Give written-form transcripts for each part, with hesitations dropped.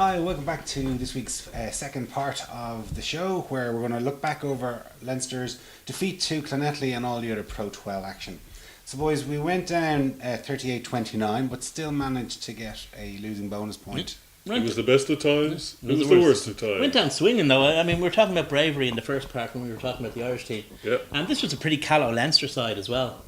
Hi, welcome back to this week's second part of the show, where we're going to look back over Leinster's defeat to Clonettley and all the other Pro 12 action. So boys, we went down 38-29, but still managed to get a losing bonus point. It was the best of times. It was the worst of times. Went down swinging though. I mean, we were talking about bravery in the first part when we were talking about the Irish team. Yeah. And this was a pretty callow Leinster side as well,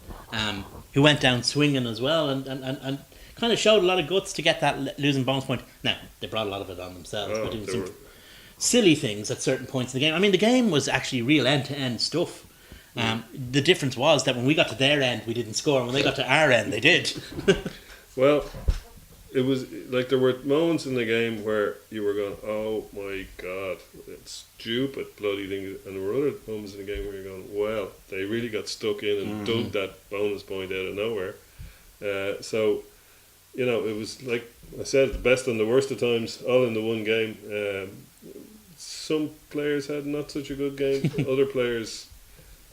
who went down swinging as well and kind of showed a lot of guts to get that losing bonus point. Now, they brought a lot of it on themselves by doing some silly things at certain points in the game. I mean, the game was actually real end-to-end stuff. The difference was that when we got to their end, we didn't score, and when they got to our end, they did. Well, it was like there were moments in the game where you were going, oh my God, it's stupid bloody thing. And there were other moments in the game where you're going, well, they really got stuck in and dug that bonus point out of nowhere. So, you know, it was like I said, the best and the worst of times, all in the one game. Some players had not such a good game. Other players,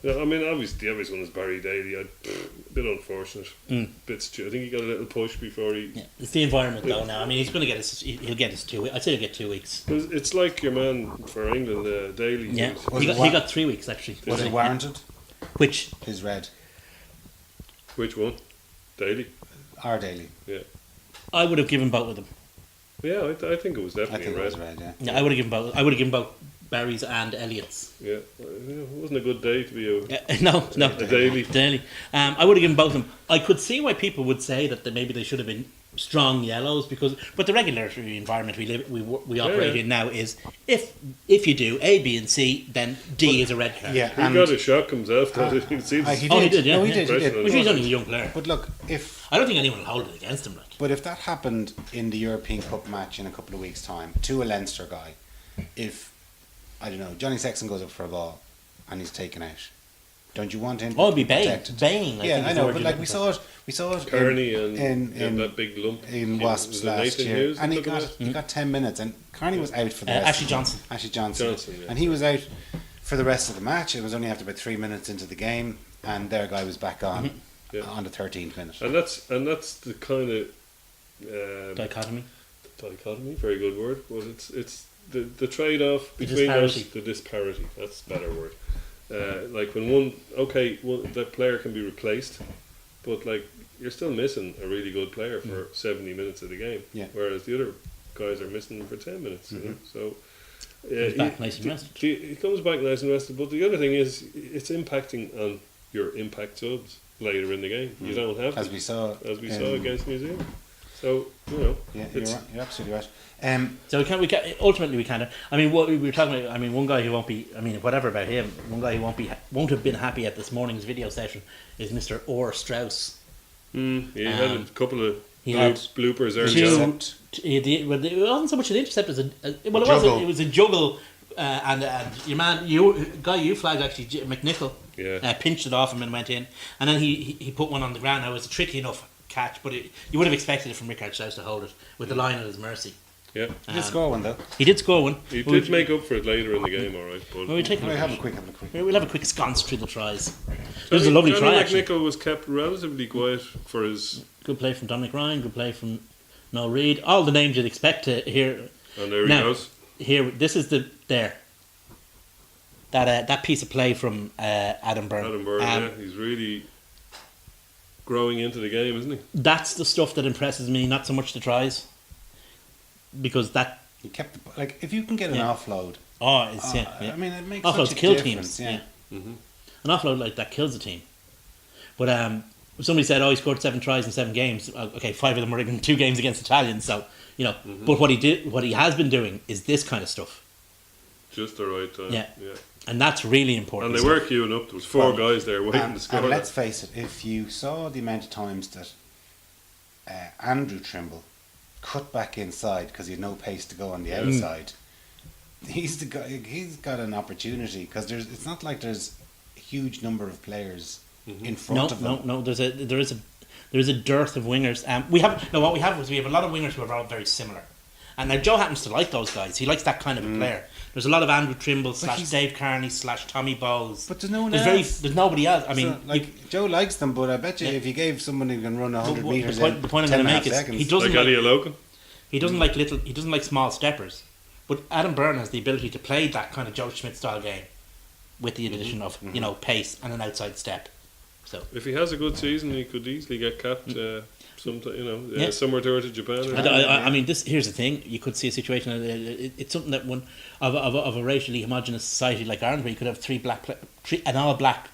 you know, I mean, obviously the obvious one was Barry Daly. A bit unfortunate, bit stupid. I think he got a little push before he. Yeah, it's the environment though. Now, I mean, he's going to get his. He'll get his 2 weeks. I'd say he'll get 2 weeks. It's like your man for England, Daly. Yeah, he got 3 weeks actually. Was it warranted? Which His red. Which one? Daly. Our Daily. Yeah. I would have given both of them. Yeah, I think it was I definitely think it red. was red, yeah. Yeah, I would have given both. I would have given both Barry's and Elliott's. Yeah, it wasn't a good day to be a No. Daily. Daily. I would have given both of them. I could see why people would say that maybe they should have been strong yellows but the regulatory environment we operate in now is if you do A, B, and C, then D is a red card. Yeah, He got a shot comes after. You can see he Oh, he did, yeah. No, he yeah. did. Which he's only a young player. But look, I don't think anyone will hold it against him. But if that happened in the European Cup match in a couple of weeks' time to a Leinster guy, if, I don't know, Johnny Sexton goes up for a ball and he's taken out, don't you want him Oh, it'd be protected? baying. Yeah, I know, but like we saw it Kearney in that big lump in Wasps last Nathan year, Hughes and he took it out? got 10 minutes, and Kearney was out for the rest. Ashley Johnson. Ashley Johnson, yeah. and he was out for the rest of the match. It was only after about 3 minutes into the game, and their guy was back on on the 13th minute. And that's the kind of Dichotomy. Very good word. But it's the trade off The between disparity. those. The disparity. That's a better word. Like when one that player can be replaced, but like you're still missing a really good player for 70 minutes of the game. Yeah. Whereas the other guys are missing them for 10 minutes. You know? So He's back nice and rested. He comes back nice and rested. But the other thing is, it's impacting on your impact subs later in the game. You don't have As them, we saw against New Zealand. So you know, Yeah, you're it's- right. You're absolutely right. So ultimately we kind of. I mean, what we were talking about. I mean, one guy who won't be. I mean, whatever about him. One guy who won't have been happy at this morning's video session is Mr. Orr Strauss. he had a couple of he had bloopers early two- on. Intercept. Well, it wasn't so much an intercept as it was a juggle, and your man, guy you flagged actually, McNichol, Yeah. pinched it off him and went in, and then he put one on the ground. Now it was a tricky enough catch, but you would have expected it from Richard Strauss to hold it with the line at his mercy. Yeah, He did score one though. He did score one. he did make up for it later in the game, all right. But We'll take We'll have a a quick. We'll have a quick sconce through the tries. It was a lovely try, actually. McNichol was kept relatively quiet for his, Good play from Dominic Ryan. Good play from Noel Reid. All the names you'd expect to hear. and there he Now, goes. Here, this is that piece of play from Adam Byrne. Adam Byrne, yeah, he's really growing into the game, isn't he? That's the stuff that impresses me, not so much the tries, because that He kept if you can get an Yeah. offload. it's yeah. I mean, it makes Offloads such a kill difference. teams. Yeah. Mm-hmm. An offload like that kills a team. But somebody said, "Oh, he scored 7 tries in 7 games." Okay, 5 of them were in 2 games against Italians. So but what he has been doing is this kind of stuff, Just the right time. Yeah. and that's really important. And they were queuing up. There was 4 guys there waiting And, to score. and let's that. face it, if you saw the amount of times that Andrew Trimble cut back inside because he had no pace to go on the outside, he's the guy. He's got an opportunity because it's not like there's a huge number of players in front of him. No. There is a dearth of wingers. What we have is we have a lot of wingers who are all very similar. And now Joe happens to like those guys. He likes that kind of a player. There's a lot of Andrew Trimble / Dave Kearney / Tommy Bowles. But there's no one There's else. there's nobody else. I mean, Joe likes them, but I bet you Yeah. if you gave someone who can run 100 But meters the point I'm going to make is he doesn't Like Ali Logan. He doesn't like little. He doesn't like small steppers. But Adam Byrne has the ability to play that kind of Joe Schmidt style game, with the addition of pace and an outside step. So If he has a good season, he could easily get capped. Somewhere to Japan. I mean, here's the thing: you could see a situation. It's something that one of a racially homogenous society like Ireland, where you could have an all black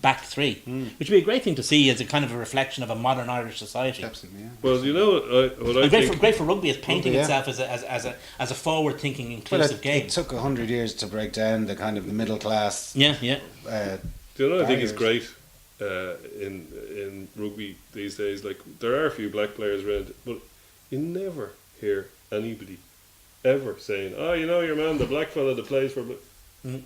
back three, which would be a great thing to see as a kind of a reflection of a modern Irish society. Absolutely, yeah. Well, you know what I And think. great for rugby is painting Rugby, yeah. itself as a forward thinking, Well, inclusive it game. took 100 years to break down the kind of the middle class. Yeah. Do you know what I think is barriers. great in rugby these days? Like, there are a few black players around, but you never hear anybody ever saying, "Oh, you know your man, the black fella that plays for."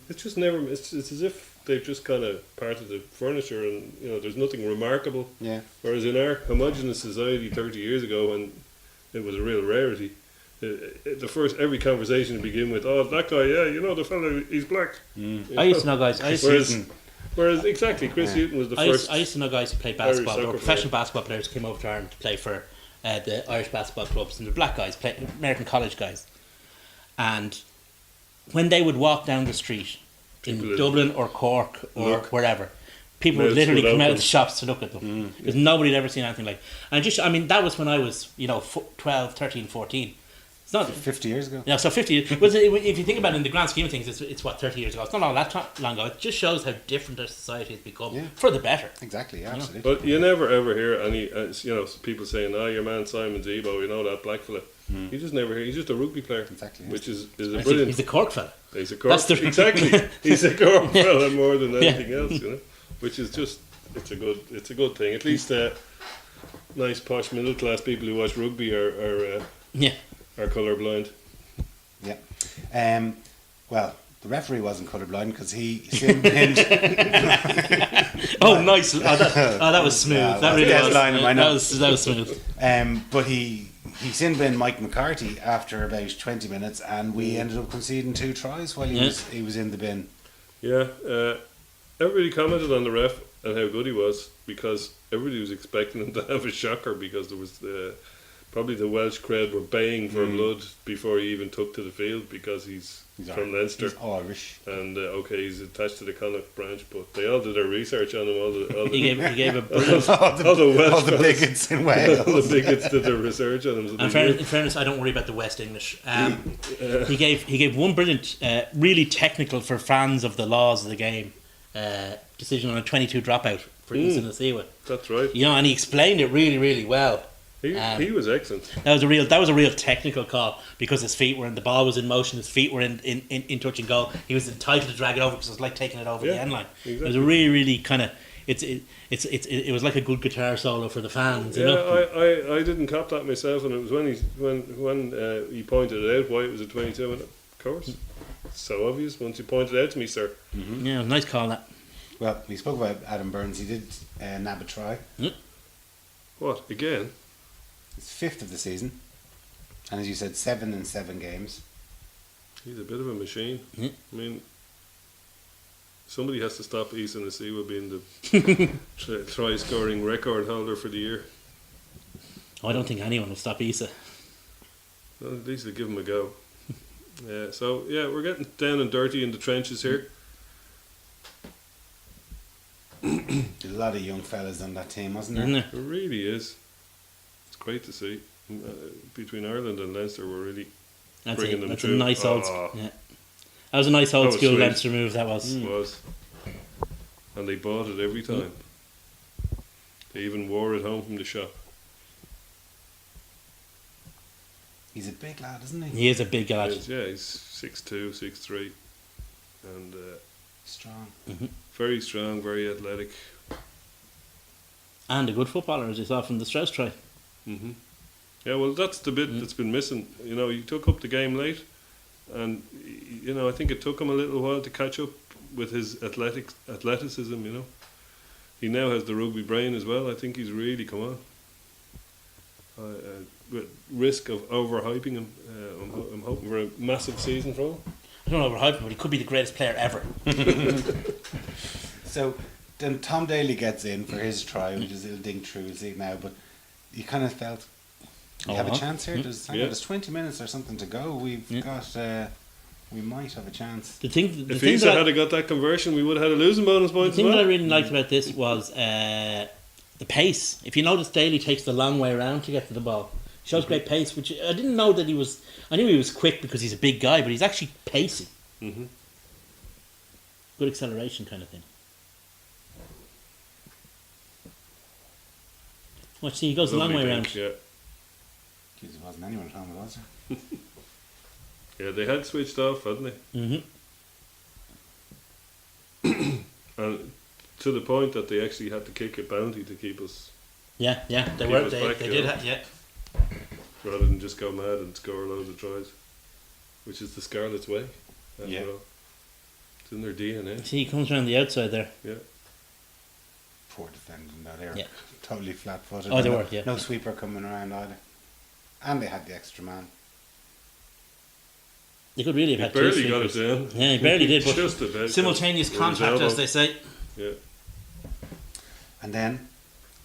It's just never. It's as if they've just kind of part of the furniture, and there's nothing remarkable. Yeah. Whereas in our homogenous society 30 years ago, when it was a real rarity, every conversation would begin with, "Oh, that guy, yeah, the fella, he's black." I used to know guys. Whereas exactly, Chris Hughton was the first. I used to know guys who played Irish basketball. There were soccer professional player. basketball players who came over to Ireland to play for the Irish basketball clubs, and the black guys, American college guys. And when they would walk down the street in People would Dublin or Cork or look. wherever, people would Mouths literally would come out of open. the shops to look at them because nobody had ever seen anything like. And that was when I was 12, 13, 14. It's not 50 years ago. so 50 years. Well, if you think about it in the grand scheme of things, it's what 30 years ago. It's not all that long ago. It just shows how different our society has become for the better. Exactly, yeah, absolutely. But you never ever hear any, people saying, "Oh, your man Simon Zebo, that black fella." You just never hear. He's just a rugby player, Exactly, yes. which is a He's brilliant. a Cork fella. He's a Cork. That's the- Exactly. He's a Cork fella more than anything else, which is just it's a good thing. At least nice posh middle class people who watch rugby are colourblind. Yeah. Well, the referee wasn't colourblind because he sin binned. Oh, nice! That was smooth. Yeah, that well, really yeah, was. line of my That notes. was smooth. But he sin binned Mike McCarthy after about 20 minutes, and we ended up conceding 2 tries while he was in the bin. Yeah. Everybody commented on the ref and how good he was because everybody was expecting him to have a shocker because there was probably the Welsh crowd were baying for blood before he even took to the field because he's from Leinster. He's Irish. And he's attached to the Connacht branch, but they all did their research on him. He gave a brilliant. all the Welsh fellas, bigots in Wales. all the bigots did their research on him. So In fairness, I don't worry about the West English. He gave one brilliant, really technical for fans of the laws of the game decision on a 22 dropout for Ethan Asiwa. That's right. And he explained it really, really well. He was excellent. That was a real technical call because his feet were in the ball was in motion, his feet were in touch and goal. He was entitled to drag it over because it was like taking it over the end line. Exactly. It was a really, really kind of it was like a good guitar solo for the fans. I didn't cop that myself, and it was when he pointed it out why it was a 22. And of course, it's so obvious once you pointed it out to me, sir. Yeah, nice call that. Well, we spoke about Adam Burns. He did nab a try. What again? It's 5th of the season, and as you said, 7 in 7 games. He's a bit of a machine. I mean, somebody has to stop Ethan Asiwa being the try scoring record holder for the year. I don't think anyone will stop Isa. Well, at least they give him a go. We're getting down and dirty in the trenches here. There's a lot of young fellas on that team, wasn't there? Isn't It really is. It's great to see. Between Ireland and Leinster, we're really bringing them That's through. a nice old. Oh. Yeah. That was a nice old That was school sweet. Leinster move. That was. Was. And they bought it every time. They even wore it home from the shop. He's a big lad, isn't he? He is a big lad. He's 6'2", 6'3", and Strong. very strong, very athletic. And a good footballer, as you saw from the Strauss try. Hmm. Yeah, well, that's the bit that's been missing. He took up the game late, and I think it took him a little while to catch up with his athleticism. He now has the rugby brain as well. I think he's really come on. With risk of overhyping him, I'm hoping for a massive season from him. I don't know overhype him, but he could be the greatest player ever. So then Tom Daly gets in for his try, which is he'll ding through, we'll see it now, but you kind of felt We have a chance here. Yeah. There's 20 minutes or something to go. We've got. We might have a chance. The thing If that Isa I- had got that conversion, we would have had a losing bonus The point as thing that I well. really liked about this was the pace. If you notice, Daly takes the long way around to get to the ball. He shows great pace, which I didn't know that he was. I knew he was quick because he's a big guy, but he's actually pacey. Mm-hmm. Good acceleration kind of thing. Watch, see, he goes a long way around. Yeah. Jeez, there wasn't anyone at home, was there? Yeah, they had switched off, hadn't they? Mm-hmm. And to the point that they actually had to kick a bounty to keep us, Yeah, they Keep were. us They, back, they yeah. did. Have, yeah. rather than just go mad and score loads of tries, which is the Scarlets' way. After Yeah. all. It's in their DNA. See, he comes around the outside there. Yeah. Poor defending now. They were Yeah. totally flat-footed. Oh, they No- were, yeah. No sweeper coming around either. And they had the extra man. They could really He have had barely two got it sweepers. down. Yeah, he barely did. But Just about. simultaneous With his contact, as elbow. they say. Yeah. And then,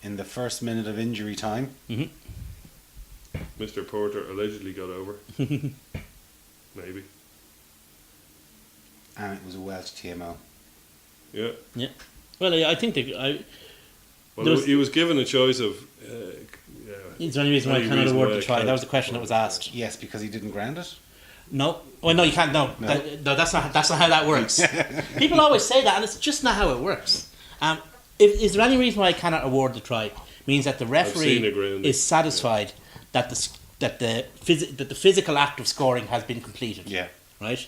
in the first minute of injury time, Mr. Porter allegedly got over. Maybe. and it was a Welsh TMO. Yeah. Yeah. Well, I think Well, There was- he was given a choice of. is there any reason why I Any cannot reason award why the I try? can't That was the question that was asked. Yes, because he didn't ground it. No. Well, no, you can't. No, No. that's not how that works. People always say that, and it's just not how it works. Is there any reason why I cannot award the try? Means that the seen referee a grounding. is satisfied that the physical act of scoring has been completed. Yeah. Right.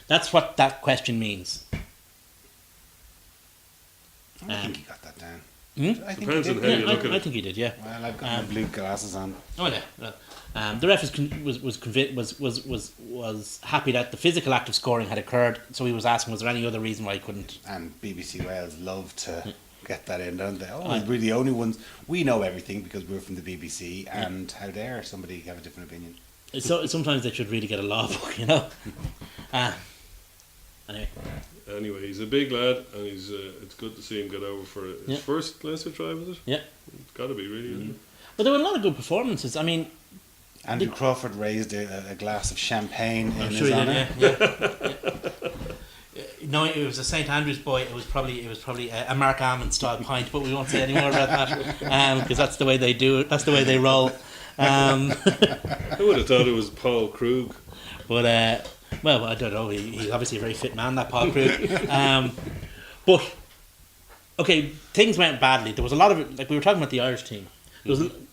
That's what that question means. I think he got that down. Hmm? I think Depends he on did. how you look at I it. think he did. Yeah. Well, I've got my blue glasses on. Oh yeah. The ref was happy that the physical act of scoring had occurred, so he was asking, was there any other reason why he couldn't? And BBC Wales love to get that in, don't they? Oh, we're the only ones. We know everything because we're from the BBC, and how dare somebody have a different opinion? So sometimes they should really get a law book, you know. Anyway, Anyway, he's a big lad, and he's. It's good to see him get over for his Yeah. first Leinster try, was it? yeah. It's got to be, really, isn't it? But there were a lot of good performances. I mean, Andrew Crawford raised a glass of champagne in I'm his sure he honour. did. Yeah. No, it was a St Andrews boy. It was probably a Mark Almond style pint, but we won't say any more about that because that's the way they do it. That's the way they roll. I would have thought it was Paul Krug. But well, I don't know. He's obviously a very fit man, that Paul Krug. But okay, things went badly. There was a lot of it. Like we were talking about the Irish team.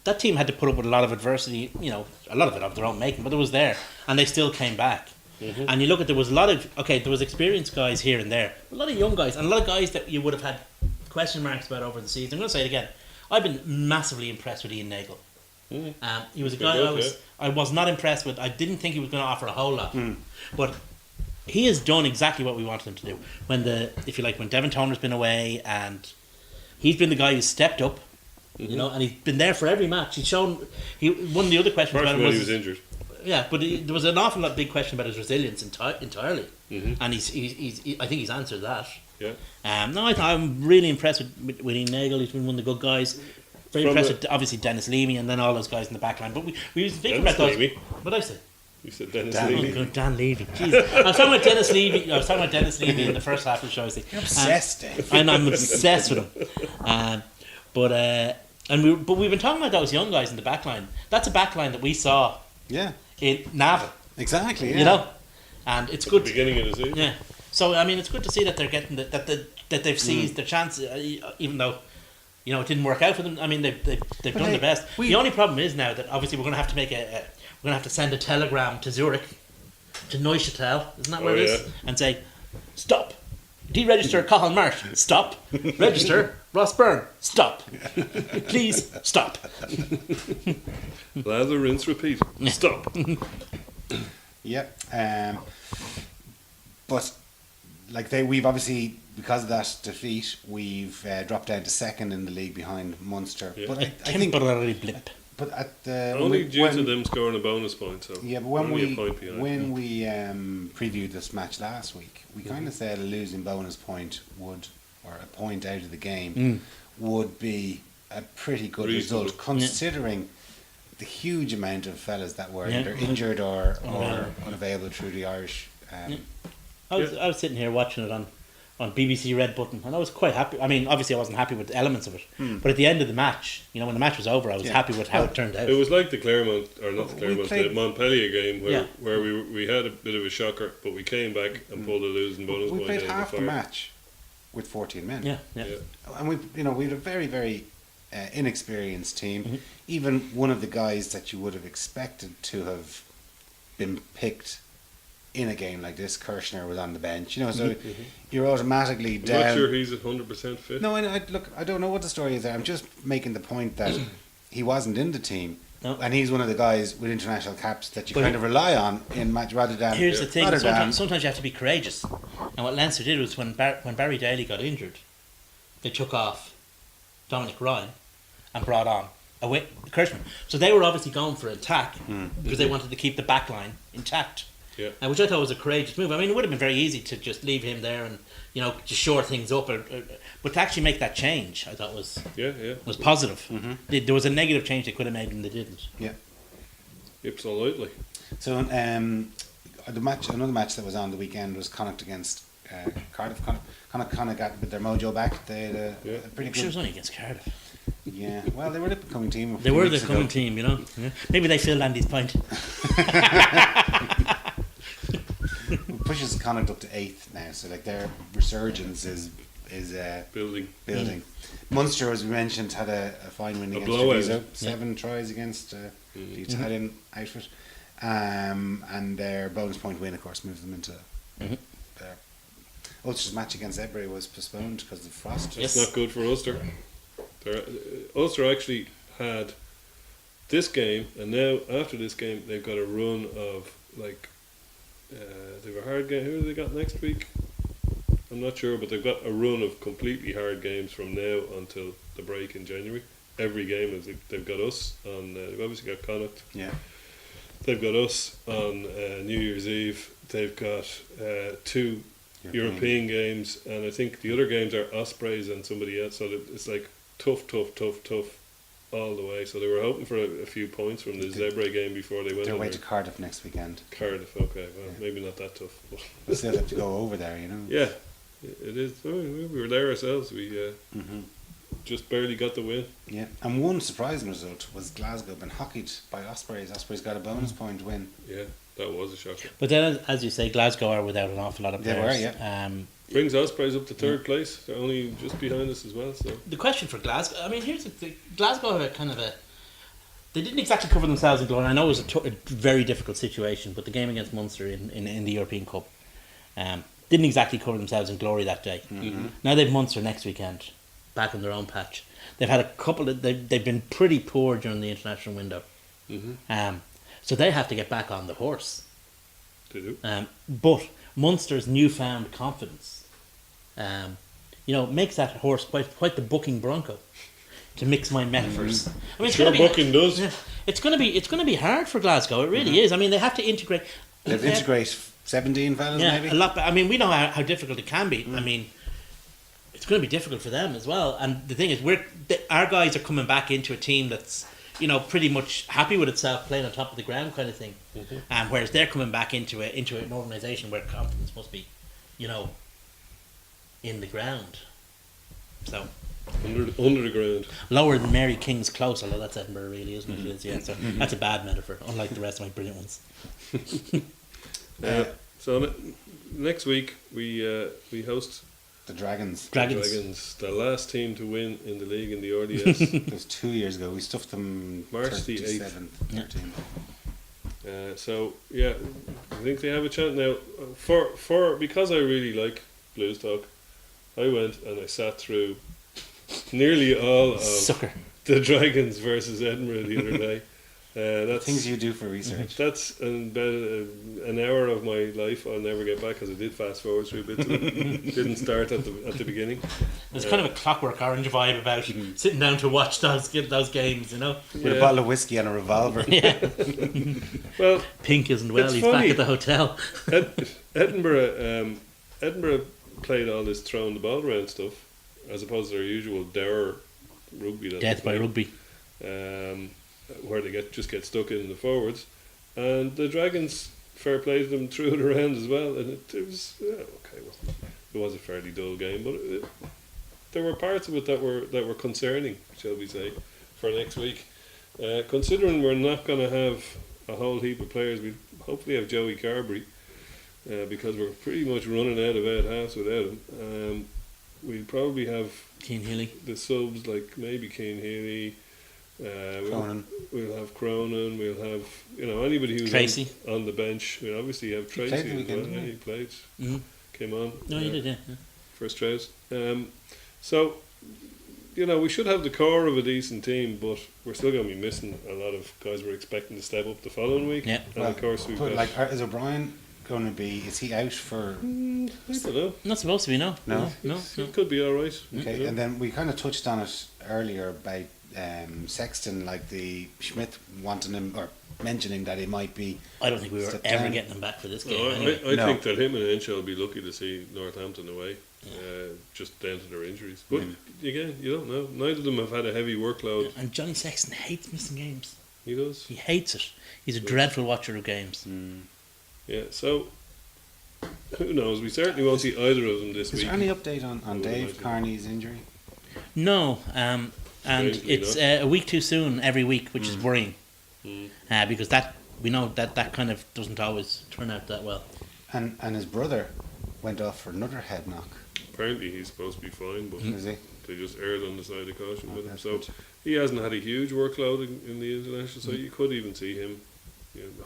That team had to put up with a lot of adversity. You know, a lot of it of their own making, but it was there, and they still came back. And you look at there was a lot of there was experienced guys here and there, a lot of young guys, and a lot of guys that you would have had question marks about over the season. I'm going to say it again. I've been massively impressed with Ian Nagle. He was a guy I was not impressed with. I didn't think he was going to offer a whole lot, but he has done exactly what we wanted him to do. When Devon Toner's been away, and he's been the guy who stepped up, you know, and he's been there for every match. He's shown. One of the other questions Apart about from him when he was injured. yeah, but there was an awful lot big question about his resilience entirely, and he's I think he's answered that. Yeah. No, I'm really impressed with Ian Nagle. He's been one of the good guys. Very From impressed with obviously Dennis Leamy and then all those guys in the back line. But we was thinking Dennis about those. Leamy? What did I say? You said Dennis Dan Levy. Levy. Oh, Dan Levy. Jeez. I was talking about Dennis Levy. I was talking about Dennis Levy in the first half of the show. You're obsessed, Dave. And I'm obsessed with him. But we've been talking about those young guys in the back line. That's a back line that we saw Yeah, in Navan. exactly. Yeah. You know, and it's At good. the beginning of the season. Yeah. So I mean, it's good to see that they're getting that they've seized their chance, even though you know it didn't work out for them. I mean, they've done hey, their best. The only problem is now that obviously we're going to have to we're going to have to send a telegram to Zurich, to Neuchâtel, isn't that where it is, yeah. and say, stop. Deregister Cathal Marsh. Stop. Register Ross Byrne. Stop. Please stop. Lather, rinse, repeat. Stop. Yeah. But we've obviously, because of that defeat, we've dropped down to second in the league behind Munster. Yeah. But A I think, temporary blip. but at the Only due to them scoring a bonus point. So yeah, but when only a point behind. we previewed this match last week, we kind of said a losing bonus point would, or a point out of the game, would be a pretty good Reasonable. result considering the huge amount of fellas that were Yeah. either injured or Unavailable. unavailable through the Irish. Yeah. I was sitting here watching it on BBC Red Button, and I was quite happy. I mean, obviously I wasn't happy with elements of it, but at the end of the match, you know, when the match was over, I was Yeah. happy with how it turned out. It was like the Claremont, or not the We Claremont, played- the Montpellier game Yeah. where we had a bit of a shocker, but we came back and pulled a losing bonus We point played out of half the fire. match with 14 men. yeah, yeah. Yeah. And we had a very, very inexperienced team. Mm-hmm. Even one of the guys that you would have expected to have been picked in a game like this, Kirshner, was on the bench. You know, so you're automatically I'm down. not sure he's 100% fit. No, look, I don't know what the story is there. I'm just making the point that he wasn't in the team. No. And he's one of the guys with international caps that you But kind of rely on in match rather than. Here's the thing: rather than- sometimes you have to be courageous. And what Leinster did was when Barry Daly got injured, they took off Dominic Ryan and brought on away Kirschman. So they were obviously going for an attack because they wanted to keep the back line intact. Yeah. Which I thought was a courageous move. I mean, it would have been very easy to just leave him there and, you know, just shore things up, but to actually make that change, I thought was Yeah. positive. There was a negative change they could have made and they didn't. Yeah. Absolutely. So another match that was on the weekend was Connacht against Cardiff. Connacht got with their mojo back. They had a pretty I'm sure it was good. only against Cardiff. Yeah, well, they were the coming team. a They few were the weeks ago. coming team, you know. Yeah. Maybe they filled Andy's pint. Pushes Connacht up to 8th now, so like their resurgence is Building. building. Munster, as we mentioned, had a fine win A against blowout. Treviso, 7 tries against the Italian outfit, and their bonus point win, of course, moves them into their Ulster's match against Ebury was postponed because of frost. Yes. It's not good for Ulster. Ulster actually had this game, and now after this game, they've got a run of like they've a hard game. Who have they got next week? I'm not sure, but they've got a run of completely hard games from now until the break in January. Every game is they've got us on. They've obviously got Connacht. Yeah, They've got us on New Year's Eve. They've got 2 European games, and I think the other games are Ospreys and somebody else. So it's like tough all the way. So they were hoping for a few points from the Zebra game before they went they're on away their to Cardiff next weekend. Cardiff. Okay, well maybe not that tough, but They still have to go over there, you know. yeah, it is. Oh, we were there ourselves. We just barely got the win. Yeah, and one surprising result was Glasgow been hockeyed by Ospreys. Ospreys got a bonus point win. Yeah, that was a shocker. But then, as you say, Glasgow are without an awful lot of They players. were, yeah. Brings Ospreys up to 3rd place. They're only just behind us as well. So The question for Glasgow, I mean, here's the thing. Glasgow have a kind of a... They didn't exactly cover themselves in glory. I know it was a very difficult situation, but the game against Munster in the European Cup didn't exactly cover themselves in glory that day. Now they've Munster next weekend, back on their own patch. They've had a couple of... They've been pretty poor during the international window. So they have to get back on the horse. they do. But Munster's newfound confidence, makes that horse quite the bucking bronco. To mix my metaphors, I mean, it's Sure, gonna be, bucking does. yeah, it's going to be hard for Glasgow. It really is. I mean, they have to integrate. They've integrate 17 fellas, Yeah, maybe. a lot. I mean, we know how difficult it can be. I mean, it's going to be difficult for them as well. And the thing is, our guys are coming back into a team that's pretty much happy with itself, playing on top of the ground kind of thing. Whereas they're coming back into an organisation where confidence must be, in the ground. So Under the ground. lower than Mary King's Close, although that's Edinburgh, really, isn't it? It is, yeah. So that's a bad metaphor, unlike the rest of my brilliant ones. So next week we host The Dragons. Dragons, the last team to win in the league in the RDS. It was 2 years ago. We stuffed them March the 37th, 13th. So yeah, I think they have a chance now. Because I really like Blues Talk, I went and I sat through nearly all of Sucker. the Dragons versus Edinburgh the other day. That's Things you do for research. That's an hour of my life I'll never get back because I did fast forward through bits of it. Didn't start at the beginning. There's kind of a Clockwork Orange vibe about sitting down to watch those games, With a bottle of whiskey and a revolver. Yeah. Well, Pink isn't well. It's He's funny. back at the hotel. Edinburgh played all this throwing the ball around stuff as opposed to their usual dour rugby. That Death they by play. rugby. where they just get stuck in the forwards, and the Dragons, fair play to them, threw it around as well, and it was okay. It was a fairly dull game, but there were parts of it that were concerning, shall we say, for next week. Considering we're not going to have a whole heap of players, we hopefully have Joey Carberry, because we're pretty much running out of out-halves without him. We'll probably have Keane Healy. the subs like maybe Keane Healy. Cronin. We'll have Cronin. We'll have anybody who's Tracy. on the bench. We'll obviously have played Tracy the as well. weekend, didn't He played. Mm-hmm. Came on. No, you did, yeah. First tries. So we should have the core of a decent team, but we're still going to be missing a lot of guys we're expecting to step up the following week. Yeah. And of course we've got. is O'Brien going to be? Is he out for? I don't know. Not supposed to be, no. No? No. He could be all right. Okay, and then we kind of touched on it earlier about Sexton, like the Schmidt wanting him or mentioning that he might be. I don't think we were Step ever down. getting him back for this No, game. anyway. I No. think that him and Henshaw will be lucky to see Northampton away, just down to their injuries. But again, you don't know. Neither of them have had a heavy workload. And Johnny Sexton hates missing games. He does. He hates it. He's a dreadful watcher of games. Yeah, so who knows? We certainly won't see either of them this Is week. there any update on would Dave imagine. Carney's injury? No, and Strangely it's enough. a week too soon every week, which is worrying. Mm. Because we know that kind of doesn't always turn out that well. And his brother went off for another head knock. Apparently he's supposed to be fine, but Is he? they just erred on the side of caution with him. That's So good. he hasn't had a huge workload in the international, so you could even see him.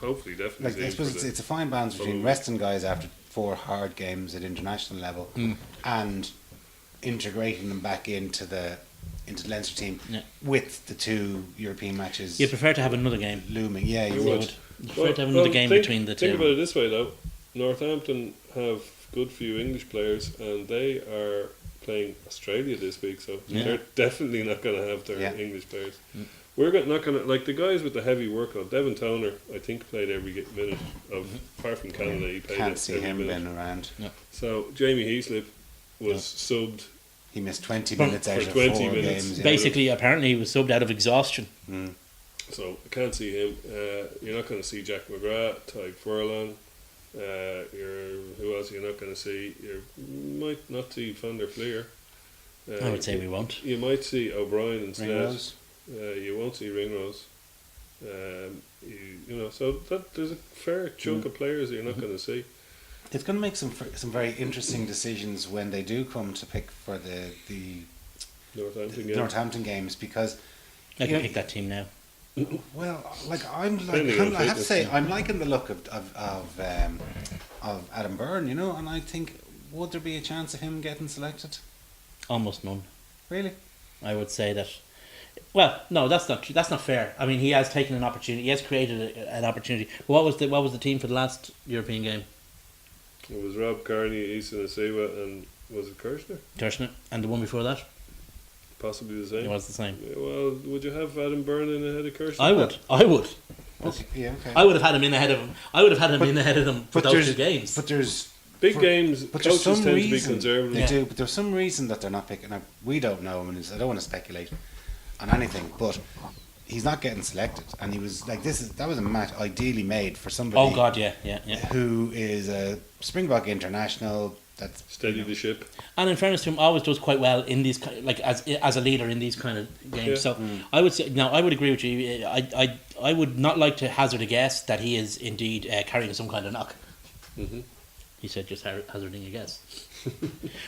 Hopefully, definitely Like see I him suppose for it's a fine balance between following resting guys after 4 hard games at international level and integrating them back into the Leinster team Yeah. with the 2 European matches You'd prefer to have another game. looming. Yeah, you You would. would. You'd prefer to have another game between the Think about it two. this way, though. Northampton have good few English players, and they are playing Australia this week, so Yeah. they're definitely not going to have their Yeah. English players. We're not going to, like the guys with the heavy workload. Devin Toner, I think, played every minute of. Apart from Canada, he played Can't see every him minute. being around. So Jamie Heaslip was subbed. He missed 20 For- minutes out for of 20 4 minutes. games. Yeah. Basically, apparently, he was subbed out of exhaustion. So I can't see him. You're not going to see Jack McGrath, Ty Furlong. Who else you're not going to see? You might not see Van der Fleer. I would say we won't. You might see O'Brien instead. Ringrose. You won't see Ringrose. So there's a fair chunk of players that you're not going to see. It's going to make some very interesting decisions when they do come to pick for the Northampton game. Northampton games because I you can know, pick that team now. well, like Depending on I have to fitness, say yeah. I'm liking the look of Adam Byrne, and I think would there be a chance of him getting selected? Almost none. Really? I would say that. Well, no, that's not true. That's not fair. I mean, he has taken an opportunity. He has created an opportunity. What was the team for the last European game? It was Rob Carney, Easton Asiwa, and was it Kirshner? Kirshner, and the one before that, Possibly the same. it was the same. Yeah, well, would you have Adam Byrne in ahead of Kirshner? I would. Okay, yeah, okay. I would have had him in ahead of him. I would have had him in ahead of them for but those there's- 2 games. But there's Big for- games, but there's coaches some tend to be reason conservative. they Yeah. do. But there's some reason that they're not picking. Now, we don't know, and I don't want to speculate on anything. But he's not getting selected, and he was like that was a match ideally made for somebody. Oh God, yeah. Who is a Springbok international? That's Steady the ship. And in fairness to him, always does quite well in these like as a leader in these kind of games. Yeah. So I would say now I would agree with you. I would not like to hazard a guess that he is indeed carrying some kind of knock. Mm-hmm. He said just hazarding a guess.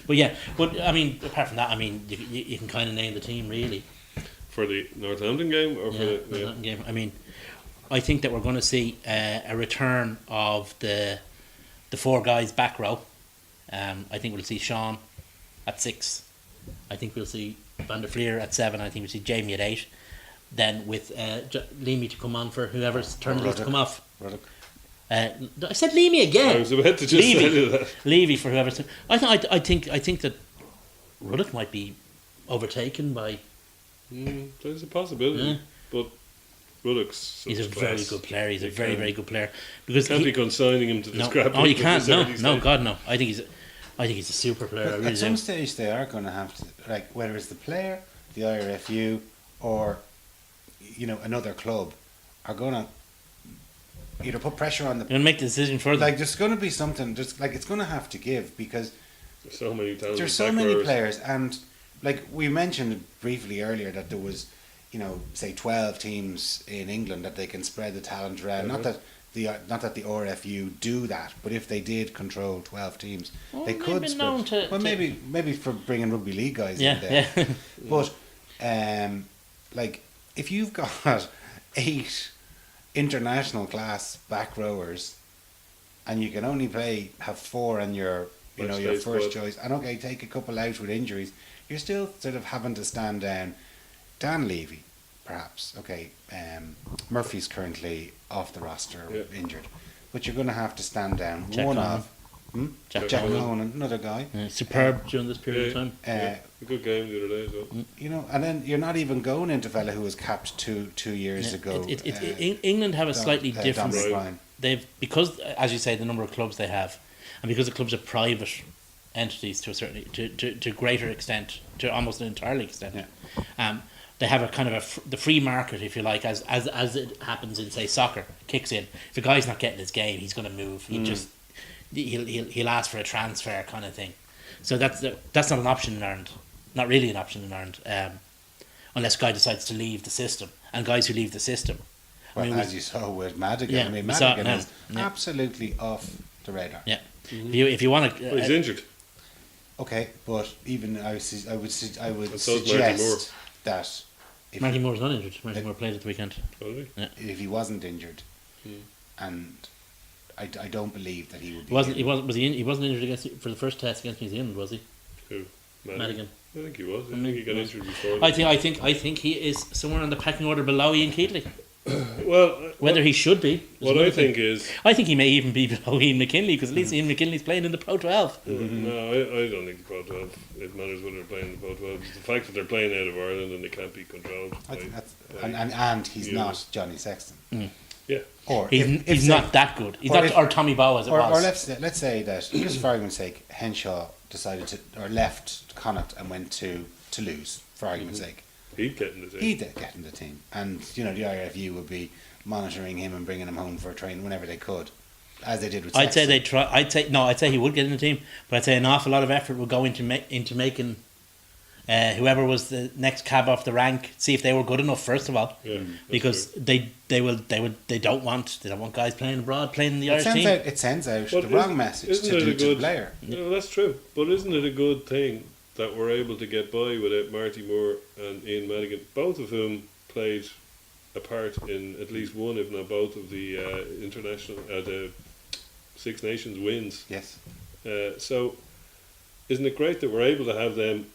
but I mean, apart from that, I mean, you can kind of name the team really. For the Northampton game or for Yeah, the Northampton game. I mean, I think that we're going to see a return of the 4 guys back row. I think we'll see Sean at 6. I think we'll see Van der Fleer at 7. I think we'll see Jamie at 8. Then with Leamy to come on for whoever's turn it is to come off. Ruddock. I said Leamy again. I was about to just Levy. say that. Levy for whoever's. I think that Ruddock might be overtaken by. There's a possibility, Yeah. but Ruddock's He's a such very class. good player. He's a You very can't- very good player because Can't he, be consigning him to the no, scrap. oh you heap at can't this no early no stage. God no. I think he's a super player. I But really at some do. stage, they are going to have to, like, whether it's the player, the IRFU, or another club are going to either put pressure on the You're going to make the decision for them. like. There's going to be something. Just like it's going to have to give because There's so many talented there's so back many rowers. players, and like we mentioned briefly earlier that there was, say 12 teams in England that they can spread the talent around. Not that the RFU do that, but if they did control 12 teams, Well, they they've could been spread. known to- well, to- maybe for bringing rugby league guys in yeah, there. yeah. But like if you've got 8 international class back rowers, and you can only have 4 on your Match your day first squad. choice, and okay, take a couple out with injuries, you're still sort of having to stand down. Dan Levy, perhaps. Okay, Murphy's currently off the roster, Yeah. injured, but you're going to have to stand down Jack one Conan. of Jack Jack Conan. Conan, another guy. Superb during this period of Yeah. time. A good game the other day as well. And then you're not even going into fella who was capped two years ago. England have a slightly different. Dominic Right. Ryan. They've because, as you say, the number of clubs they have, and because the clubs are private entities to a certain to greater extent, to almost an entirely extent. Yeah. They have a kind of the free market, if you like, as it happens in say soccer kicks in. If a guy's not getting his game, he's going to move. He'll ask for a transfer kind of thing. So that's not an option in Ireland. Not really an option in Ireland, unless a guy decides to leave the system. And guys who leave the system, Well, as you saw with Madigan, Yeah, I mean, we saw it Madigan now. is Yeah. absolutely off the radar. yeah. If you want to, Well, he's injured. Okay, but even I would And so's Marty suggest Moore. that if Marty Moore's not injured. Marty Moore played at the weekend. Probably. if he wasn't injured, and I don't believe that he would be. He wasn't injured for the first test against New Zealand, was he? Who? Madigan. I think he was. I I mean, think he got yeah. injured before. I think he is somewhere on the pecking order below Ian Keatley. Well, Whether he should be. is what another I thing. think is I think he may even be below Ian McKinley because at least Ian McKinley's playing in the Pro 12. no, I don't think the Pro 12. It matters whether they're playing in the Pro 12. It's the fact that they're playing out of Ireland and they can't be controlled. I think by- that's, by- and he's Yeah. not Johnny Sexton. yeah. Or He's say- not that good. He's or not if- or Tommy Bow as it or was. let's say that just for argument's sake, Henshaw decided to or left Connacht and went to Toulouse for argument's sake. He'd get in the team. He'd get in the team, and the IRFU would be monitoring him and bringing him home for a training whenever they could, as they did with. I'd say Sexton. they try. I'd say he would get in the team, but I'd say an awful lot of effort would go into making whoever was the next cab off the rank see if they were good enough first of all, Yeah, because true. they don't want guys playing abroad playing in the Irish team. It sends out But the wrong message isn't to it a the good player. No, that's true. But isn't it a good thing that we're able to get by without Marty Moore and Ian Madigan, both of whom played a part in at least one, if not both, of the international, the Six Nations wins. Yes. So, isn't it great that we're able to have them,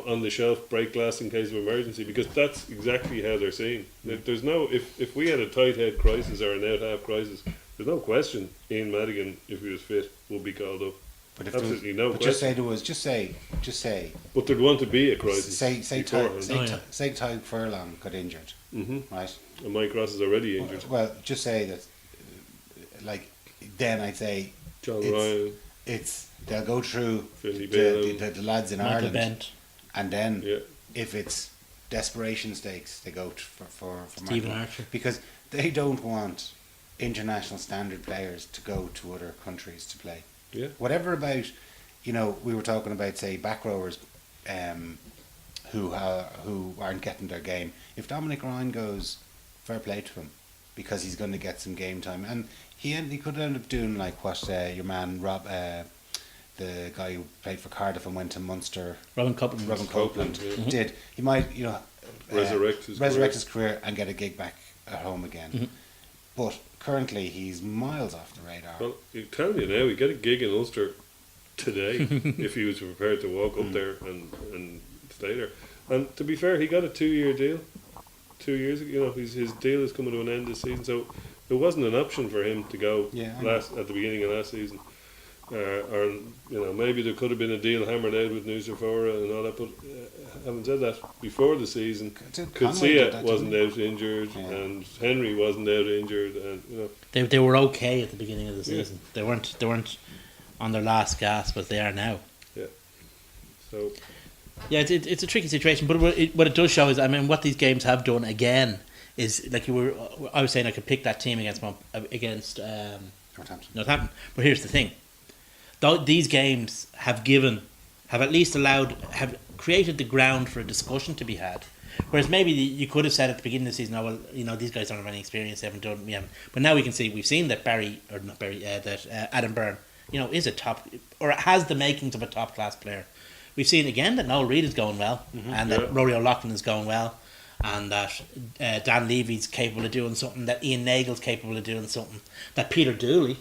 on the shelf, break glass in case of emergency? Because that's exactly how they're seen. There's no, if we had a tight head crisis or an out half crisis, there's no question Ian Madigan, if he was fit, would be called up. But if Absolutely there was, no but just say But there'd want to be a crisis. say beforehand. Tyg Furlong got injured, right? And Mike Ross is already injured. Well, just say that, then I'd say John it's- Ryan, they'll go through Finley the Bale. the lads in Michael Ireland, Bent, and then Yeah. if it's desperation stakes, they go for Stephen Michael. Archer. because they don't want international standard players to go to other countries to play. Yeah. Whatever about, we were talking about say back rowers, who aren't getting their game. If Dominic Ryan goes, fair play to him, because he's going to get some game time, and he could end up doing like what your man Rob, the guy who played for Cardiff and went to Munster, Robin Copeland. Robin Copeland, yeah. did. He might Resurrect his career and get a gig back at home again. But currently he's miles off the radar. Well, you tell me now, he get a gig in Ulster today if he was prepared to walk up there and stay there. And to be fair, he got a 2-year deal 2 years ago. His deal is coming to an end this season, so it wasn't an option for him to go Yeah, I know. at the beginning of last season. Or maybe there could have been a deal hammered out with Nusafora and all that, but having said that, before the season, Conway did Coetzee that, wasn't didn't out injured, Yeah. and Henry wasn't out injured, and They were okay at the beginning of the Yeah. season. They weren't on their last gasp, but they are now. so Yeah, it's a tricky situation, but what it does show is, what these games have done again is like you were. I was saying I could pick that team against Northampton. But here's the thing: these games have at least have created the ground for a discussion to be had. Whereas maybe you could have said at the beginning of the season, "Oh well, you know these guys don't have any experience, they haven't done." We haven't. But now we've seen that Adam Byrne, you know, is a top or has the makings of a top class player. We've seen again that Noel Reid is going well, and that Rory O'Loughlin is going well, and that Dan Levy's capable of doing something, that Ian Nagel's capable of doing something, that Peter Dooley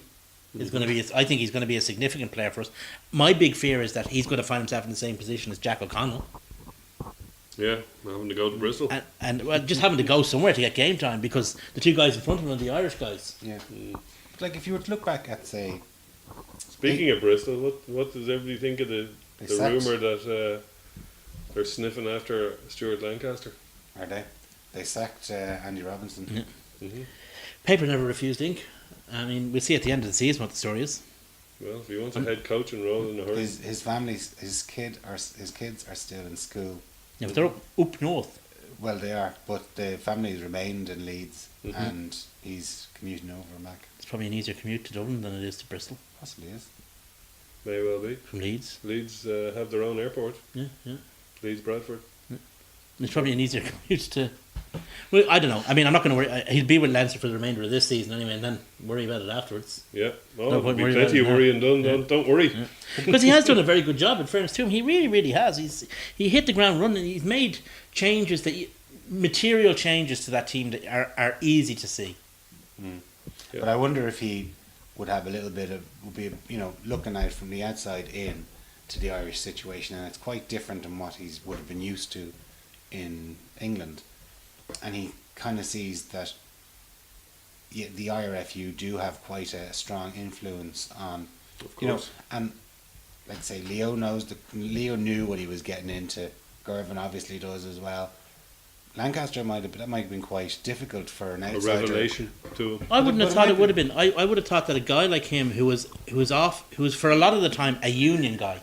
is going to be. I think he's going to be a significant player for us. My big fear is that he's going to find himself in the same position as Jack O'Connell. Yeah, having to go to Bristol. And well, just having to go somewhere to get game time because the two guys in front of him are the Irish guys. Yeah. Like if you were to look back at, say... Speaking of Bristol, what does everybody think of the rumour that they're sniffing after Stuart Lancaster? Are they? They sacked Andy Robinson. Yeah. Paper never refused ink. I mean, we'll see at the end of the season what the story is. Well, if he wants a head coach and roll in a hurry. His kids are still in school. Yeah, but they're up north. Well, they are, but the family's remained in Leeds, and he's commuting over and back. It's probably an easier commute to Dublin than it is to Bristol. Possibly is. May well be. From Leeds. Leeds have their own airport. Yeah. Leeds Bradford. Yeah. It's probably an easier commute to... Well, I don't know. I mean, I'm not going to worry. He'll be with Leinster for the remainder of this season anyway, and then worry about it afterwards. Yeah. Oh, No there'll point be worrying plenty of about it worrying done. now. Don't worry. Yeah. Because he has done a very good job, in fairness to him. He really, really has. He hit the ground running. He's made changes, material changes to that team that are easy to see. Yeah. Yeah. But I wonder if he would have a little bit of, looking at it from the outside in to the Irish situation, and it's quite different than what he would have been used to in England. And he kind of sees that the IRFU do have quite a strong influence on, and like say Leo knew what he was getting into. Gervin obviously does as well. Lancaster might have been quite difficult for an outsider. A revelation to him. I wouldn't have thought it would have been. I would have thought that a guy like him, who was for a lot of the time a union guy,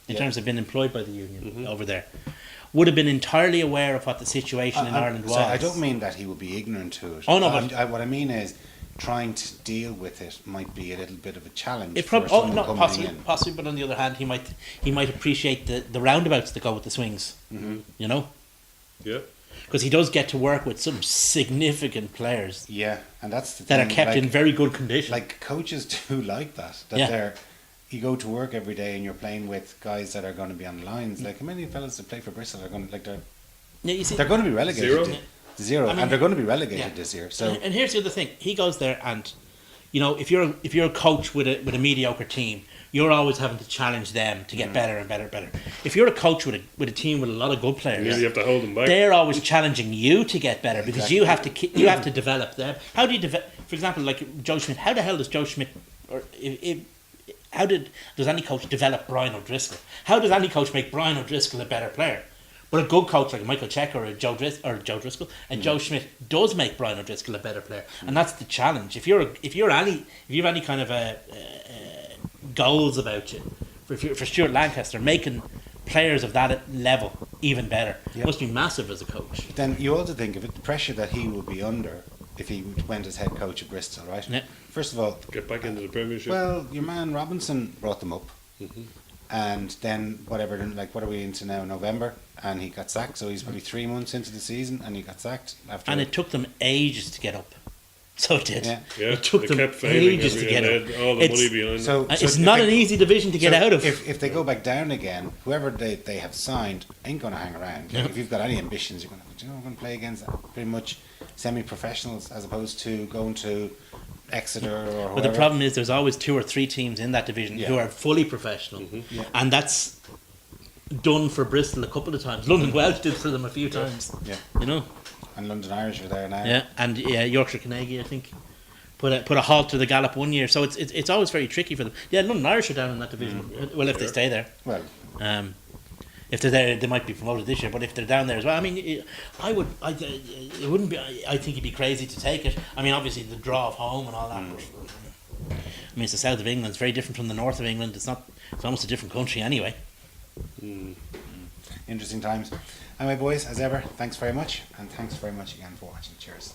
in terms of being employed by the union over there, would have been entirely aware of what the situation in Ireland was. So I don't mean that he would be ignorant to it. Oh no, what I mean is trying to deal with it might be a little bit of a challenge. It for probably, someone not coming possibly, in. possibly, but on the other hand, he might appreciate the roundabouts that go with the swings. You know, Yeah. because he does get to work with some significant players Yeah, and that's the that thing. are kept in very good condition. Like coaches do like that. That Yeah. you go to work every day and you're playing with guys that are going to be on the lines. Like how many fellas that play for Bristol are going to yeah, you see, they're going to be relegated Zero? to zero, I mean, and they're going to be relegated yeah. this year. So and here's the other thing: he goes there, and you know, if you're a coach with a mediocre team, you're always having to challenge them to get better and better and better. If you're a coach with a team with a lot of good players, You have to hold them back. they're always challenging you to get better because Exactly. you have to develop them. How do you develop? For example, like Joe Schmidt. How the hell does Joe Schmidt, or does any coach develop Brian O'Driscoll? How does any coach make Brian O'Driscoll a better player? But a good coach like Michael Checker or Joe Driscoll and Joe Schmidt does make Brian O'Driscoll a better player, and that's the challenge. If you have any kind of goals about you, for Stuart Lancaster, making players of that level even better must be massive as a coach. then you also think of it, the pressure that he would be under if he went as head coach of Bristol, right? Yeah. First of all, Get back into the Premiership. well, your man Robinson brought them up, and then what are we into now? November, and he got sacked. So he's probably 3 months into the season, and he got sacked after. And it took them ages to get up. So it did. Yeah. Yeah, It took they them kept failing ages to get and up. they had all the money behind them. So It's if not they- an easy division to get out of. If they go back down again, whoever they have signed ain't going to hang around. Like, No. if you've got any ambitions, we're going to play against pretty much semi-professionals as opposed to going to Exeter or whoever. But the problem is there's always 2 or 3 teams in that division who are fully professional. Yeah. And that's done for Bristol a couple of times. London Welsh did for them a few times. Yeah, You know? and London Irish are there now. Yeah. And Yorkshire Canagi, I think, put a halt to the gallop one year. So it's always very tricky for them. Yeah, London Irish are down in that division. Well, if they stay there. Well, If they're there, they might be promoted this year. But if they're down there as well, I mean, it wouldn't be. I think it'd be crazy to take it. I mean, obviously the draw of home and all that. But, I mean, it's the south of England. It's very different from the north of England. It's not. It's almost a different country anyway. yeah, interesting times. Anyway, boys, as ever, thanks very much, and thanks very much again for watching. Cheers.